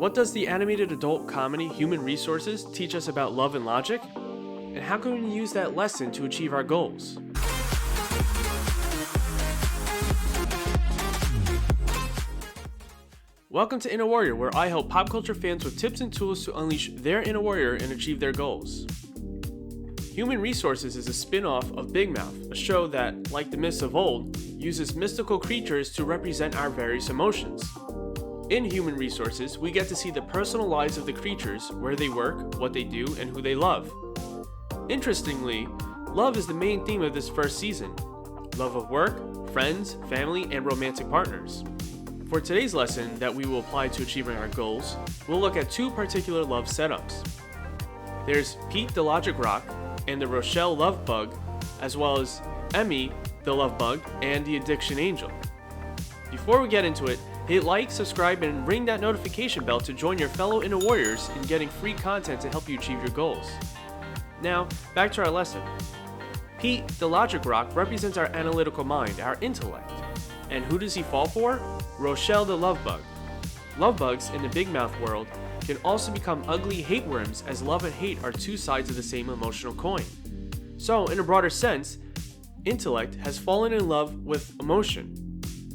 What does the animated adult comedy Human Resources teach us about love and logic? And how can we use that lesson to achieve our goals? Welcome to Inner Warrior, where I help pop culture fans with tips and tools to unleash their inner warrior and achieve their goals. Human Resources is a spin-off of Big Mouth, a show that, like the myths of old, uses mystical creatures to represent our various emotions. In Human Resources, we get to see the personal lives of the creatures, where they work, what they do, and who they love. Interestingly, love is the main theme of this first season. Love of work, friends, family, and romantic partners. For today's lesson that we will apply to achieving our goals, we'll look at two particular love setups. There's Pete the Logic Rock and the Rochelle Love Bug, as well as Emmy the Love Bug and the Addiction Angel. Before we get into it, hit like, subscribe, and ring that notification bell to join your fellow Inner Warriors in getting free content to help you achieve your goals. Now, back to our lesson. Pete the Logic Rock represents our analytical mind, our intellect. And who does he fall for? Rochelle the Love Bug. Love bugs in the Big Mouth world can also become ugly hate worms, as love and hate are two sides of the same emotional coin. So, in a broader sense, intellect has fallen in love with emotion.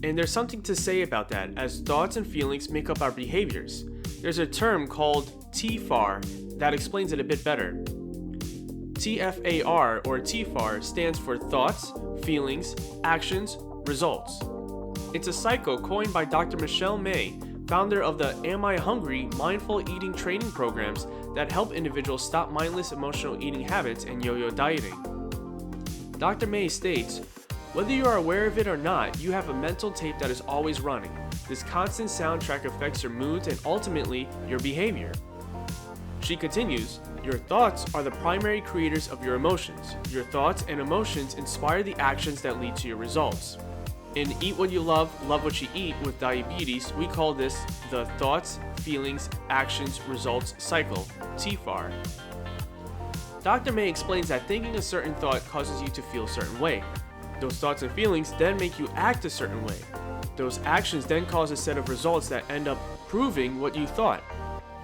And there's something to say about that, as thoughts and feelings make up our behaviors. There's a term called TFAR that explains it a bit better. TFAR, or TFAR, stands for thoughts, feelings, actions, results. It's a cycle coined by Dr. Michelle May, founder of the Am I Hungry mindful eating training programs that help individuals stop mindless emotional eating habits and yo-yo dieting. Dr. May states, "Whether you are aware of it or not, you have a mental tape that is always running. This constant soundtrack affects your moods and ultimately your behavior." She continues, "Your thoughts are the primary creators of your emotions. Your thoughts and emotions inspire the actions that lead to your results." In Eat What You Love, Love What You Eat with Diabetes, we call this the Thoughts, Feelings, Actions, Results Cycle, TFAR. Dr. May explains that thinking a certain thought causes you to feel a certain way. Those thoughts and feelings then make you act a certain way. Those actions then cause a set of results that end up proving what you thought.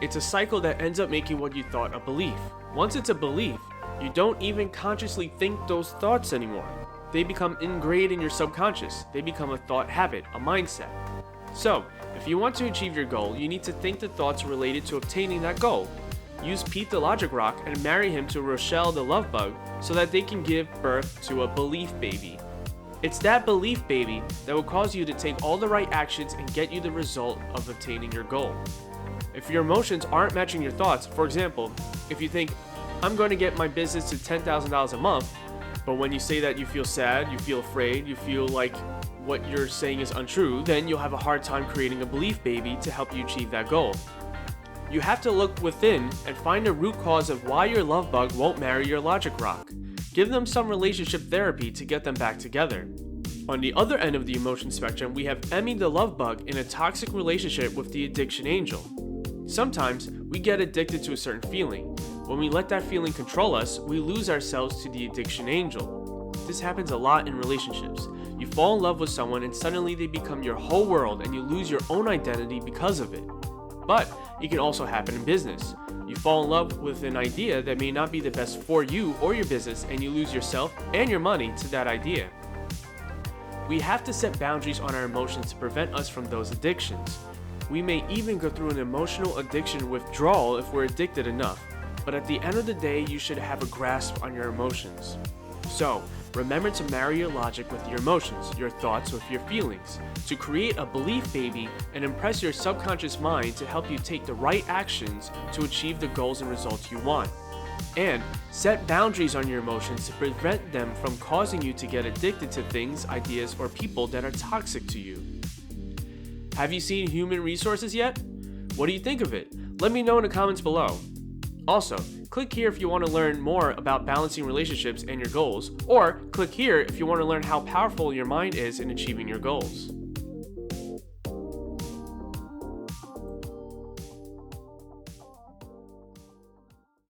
It's a cycle that ends up making what you thought a belief. Once it's a belief, you don't even consciously think those thoughts anymore. They become ingrained in your subconscious. They become a thought habit, a mindset. So, if you want to achieve your goal, you need to think the thoughts related to obtaining that goal. Use Pete the Logic Rock and marry him to Rochelle the Love Bug so that they can give birth to a belief baby. It's that belief baby that will cause you to take all the right actions and get you the result of obtaining your goal. If your emotions aren't matching your thoughts, for example, if you think, "I'm going to get my business to $10,000 a month," but when you say that you feel sad, you feel afraid, you feel like what you're saying is untrue, then you'll have a hard time creating a belief baby to help you achieve that goal. You have to look within and find the root cause of why your love bug won't marry your logic rock. Give them some relationship therapy to get them back together. On the other end of the emotion spectrum, we have Emmy the love bug in a toxic relationship with the addiction angel. Sometimes we get addicted to a certain feeling. When we let that feeling control us, we lose ourselves to the addiction angel. This happens a lot in relationships. You fall in love with someone and suddenly they become your whole world and you lose your own identity because of it. But it can also happen in business. You fall in love with an idea that may not be the best for you or your business, and you lose yourself and your money to that idea. We have to set boundaries on our emotions to prevent us from those addictions. We may even go through an emotional addiction withdrawal if we're addicted enough. But at the end of the day, you should have a grasp on your emotions. So, remember to marry your logic with your emotions, your thoughts with your feelings, to create a belief baby and impress your subconscious mind to help you take the right actions to achieve the goals and results you want. And set boundaries on your emotions to prevent them from causing you to get addicted to things, ideas, or people that are toxic to you. Have you seen Human Resources yet? What do you think of it? Let me know in the comments below. Also, click here if you want to learn more about balancing relationships and your goals, or click here if you want to learn how powerful your mind is in achieving your goals.